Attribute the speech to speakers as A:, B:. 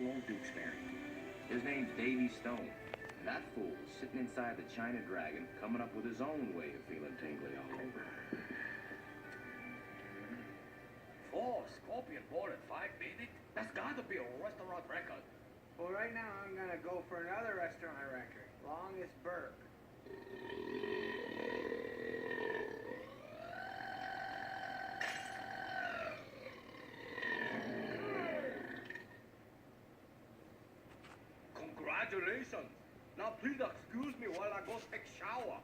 A: old Duke's married. His name's Davy Stone. And that fool is sitting inside the China Dragon, coming up with his own way of feeling tingly all over.
B: Scorpion ball at 5 minutes? That's gotta be a restaurant record.
C: Well, right now I'm gonna go for another restaurant record. Longest burp.
B: Congratulations. Now please excuse me while I go take shower.